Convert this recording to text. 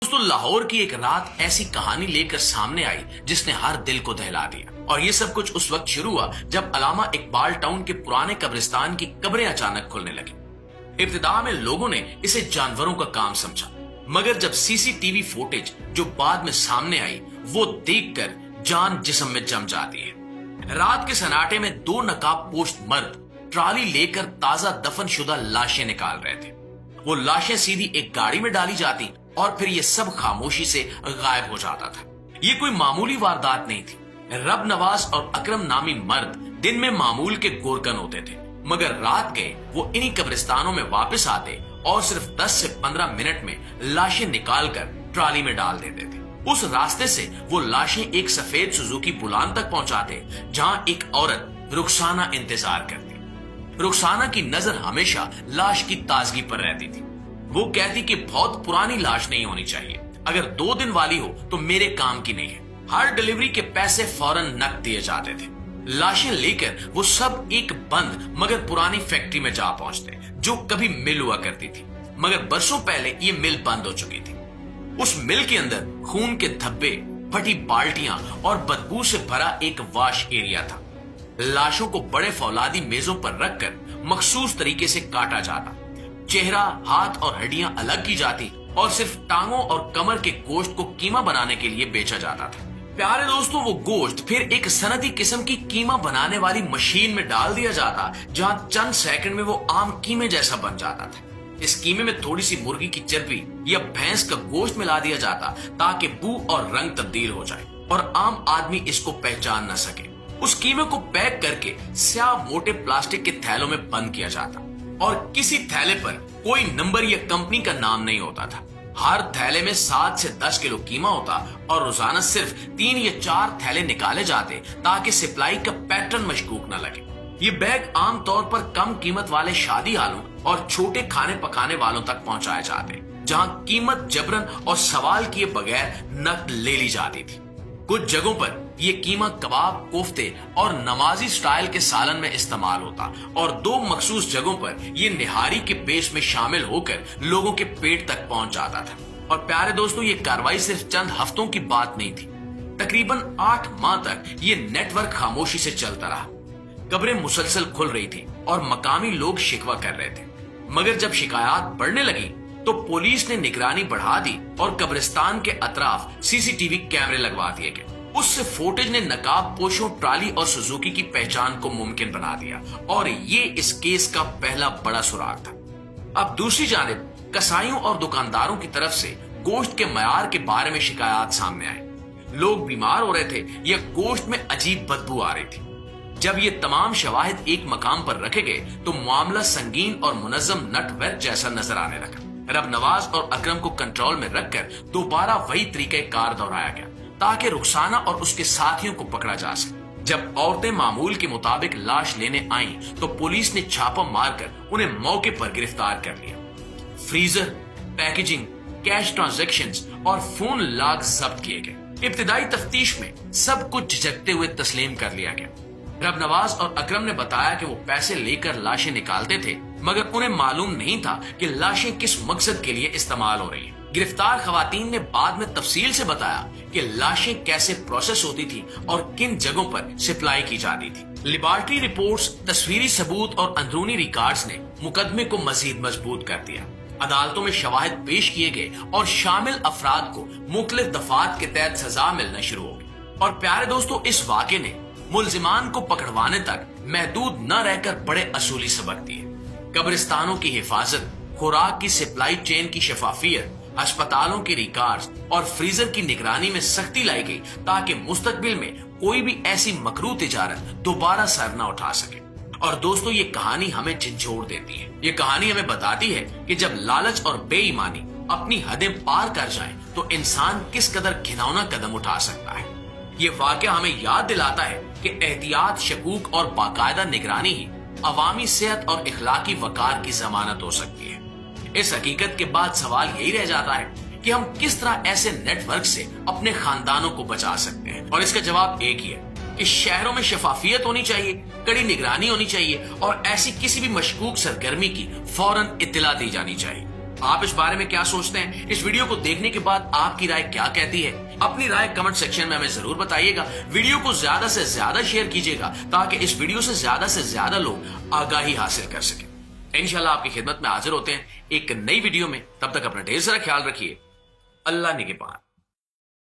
दोस्तों, लाहौर की एक रात ऐसी कहानी लेकर सामने आई जिसने हर दिल को दहला दिया। और ये सब कुछ उस वक्त शुरू हुआ जब अलामा इकबाल टाउन के पुराने कब्रिस्तान की कब्रें अचानक खुलने लगी। इब्तिदा में लोगों ने इसे जानवरों का काम समझा, मगर जब सीसीटीवी फुटेज जो बाद में सामने आई वो देखकर जान जिस्म में जम जाती है। रात के सन्नाटे में दो नकाब पोश मर्द ट्राली लेकर ताजा दफन शुदा लाशें निकाल रहे थे। वो लाशें सीधी एक गाड़ी में डाली जाती और फिर ये सब खामोशी से गायब हो जाता था। ये कोई मामूली वारदात नहीं थी। रब नवाज और अकरम नामी मर्द दिन में मामूल के गोरकन होते थे, मगर रात के वो इन्हीं कब्रिस्तानों में वापस आते और सिर्फ 10 से 15 मिनट में लाशें निकालकर ट्राली में डाल देते थे। उस रास्ते से वो लाशें एक सफेद सुजुकी बुलान तक पहुंचाते, जहां एक औरत रुखसाना इंतजार करती। रुखसाना की नजर हमेशा लाश की ताजगी पर रहती थी। वो कहती कि बहुत पुरानी लाश नहीं होनी चाहिए, अगर 2 दिन वाली हो तो मेरे काम की नहीं है। हर डिलीवरी के पैसे फौरन नकद दिए जाते थे। लाशें लेकर वो सब एक बंद मगर पुरानी फैक्ट्री में जा पहुंचते जो कभी मिल हुआ करती थी, मगर बरसों पहले ये मिल बंद हो चुकी थी। उस मिल के अंदर खून के धब्बे, फटी बाल्टियां और बदबू से भरा एक वाश एरिया था। लाशों को बड़े फौलादी मेजों पर रखकर मखसूस तरीके से काटा जाता, चेहरा, हाथ और हड्डियां अलग की जाती और सिर्फ टांगों और कमर के गोश्त को कीमा बनाने के लिए बेचा जाता था। प्यारे दोस्तों, वो गोश्त फिर एक सनदी किस्म की कीमा बनाने वाली मशीन में डाल दिया जाता, जहां चंद सेकंड में वो आम कीमे जैसा बन जाता था। इस कीमे में थोड़ी सी मुर्गी की चर्बी या भैंस का गोश्त मिला दिया जाता ताकि बू और रंग तब्दील हो जाए और आम आदमी इसको पहचान न सके। उस कीमे को पैक करके स्याह मोटे प्लास्टिक के थैलों में बंद किया जाता और किसी थैले पर कोई नंबर या कंपनी का नाम नहीं होता था। हर थैले में 7 से 10 किलो कीमा होता और रोजाना सिर्फ 3 या 4 थैले निकाले जाते ताकि सप्लाई का पैटर्न मशकूक न लगे। ये बैग आमतौर पर कम कीमत वाले शादी हालों और छोटे खाने पकाने वालों तक पहुंचाए जाते, जहां कीमत जबरन और सवाल किए बगैर नकद ले ली जाती थी। कुछ जगहों पर ये कीमा कबाब, कोफ्ते और नमाजी स्टाइल के सालन में इस्तेमाल होता और 2 मखसूस जगहों पर ये निहारी के पेश में शामिल होकर लोगों के पेट तक पहुंच जाता था। और प्यारे दोस्तों, ये कार्रवाई सिर्फ चंद हफ्तों की बात नहीं थी। तकरीबन 8 माह तक ये नेटवर्क खामोशी से चलता रहा। कब्रें मुसलसल खुल रही थी और मकामी लोग शिकवा कर रहे थे, मगर जब शिकायत बढ़ने लगी तो पुलिस ने निगरानी बढ़ा दी और कब्रिस्तान के अतराफ सीसीटीवी कैमरे लगवा दिए गए। उससे फुटेज ने नकाब पोशों, ट्राली और सुजुकी की पहचान को मुमकिन बना दिया और ये इस केस का पहला बड़ा सुराग था। अब दूसरी जानिब कसाईयों और दुकानदारों की तरफ से गोश्त के मयार के बारे में शिकायत सामने आई। लोग बीमार हो रहे थे या गोश्त में अजीब बदबू आ रही थी। जब ये तमाम शवाहिद एक मकाम पर रखे गए तो मामला संगीन और मुनज़्ज़म नेटवर्क जैसा नजर आने लगा। रब नवाज और अकरम को कंट्रोल में रखकर दोबारा वही तरीके कार दोहराया गया ताकि रुखसाना और उसके साथियों को पकड़ा जा सके। जब औरतें मामूल के मुताबिक लाश लेने आईं तो पुलिस ने छापा मारकर उन्हें मौके पर गिरफ्तार कर लिया। फ्रीजर, पैकेजिंग, कैश ट्रांजैक्शंस और फोन लॉग जब्त किए गए। इब्तिदाई तफ्तीश में सब कुछ झिझकते हुए तस्लीम कर लिया गया। रब नवाज और अकरम ने बताया कि वो पैसे लेकर लाशें निकालते थे, मगर उन्हें मालूम नहीं था कि लाशें किस मकसद के लिए इस्तेमाल हो रही हैं। गिरफ्तार खवातीन ने बाद में तफसील से बताया कि लाशें कैसे प्रोसेस होती थी और किन जगहों पर सप्लाई की जाती थी। लेबॉर्टरी रिपोर्ट्स, तस्वीरी सबूत और अंदरूनी रिकॉर्ड्स ने मुकदमे को मजीद मजबूत कर दिया। अदालतों में शवाहिद पेश किए गए और शामिल अफराद को मुख्तलिफ दफात के तहत सजा मिलना शुरू हो गई। और प्यारे दोस्तों, इस वाक़े ने मुल्जिमान को पकड़वाने तक महदूद न रहकर बड़े असूली सबक दिए। कब्रिस्तानों की हिफाजत, खुराक की सप्लाई चेन की शफाफियत, अस्पतालों के रिकॉर्ड्स और फ्रीजर की निगरानी में सख्ती लाई गई ताकि मुस्तकबिल में कोई भी ऐसी मकरू तिजारत दोबारा सर न उठा सके। और दोस्तों, ये कहानी हमें झंझोड़ देती है। ये कहानी हमें बताती है कि जब लालच और बेईमानी अपनी हदें पार कर जाए तो इंसान किस कदर घिनौना कदम उठा सकता है। ये वाकया हमें याद दिलाता है कि एहतियात, शकूक और बाकायदा निगरानी ही अवामी सेहत और इखलाकी वकार की जमानत हो सकती है। इस हकीकत के बाद सवाल यही रह जाता है कि हम किस तरह ऐसे नेटवर्क से अपने खानदानों को बचा सकते हैं। और इसका जवाब एक ही है कि शहरों में शफाफियत होनी चाहिए, कड़ी निगरानी होनी चाहिए और ऐसी किसी भी मशकूक सरगर्मी की फौरन इत्तला दी जानी चाहिए। آپ اس بارے میں کیا سوچتے ہیں؟ اس ویڈیو کو دیکھنے کے بعد آپ کی رائے کیا کہتی ہے؟ اپنی رائے کمنٹ سیکشن میں ہمیں ضرور بتائیے گا. ویڈیو کو زیادہ سے زیادہ شیئر کیجیے گا تاکہ اس ویڈیو سے زیادہ لوگ آگاہی حاصل کر سکیں. انشاءاللہ آپ کی خدمت میں حاضر ہوتے ہیں ایک نئی ویڈیو میں. تب تک اپنا ڈھیر سارا خیال رکھیے. اللہ نگہبان.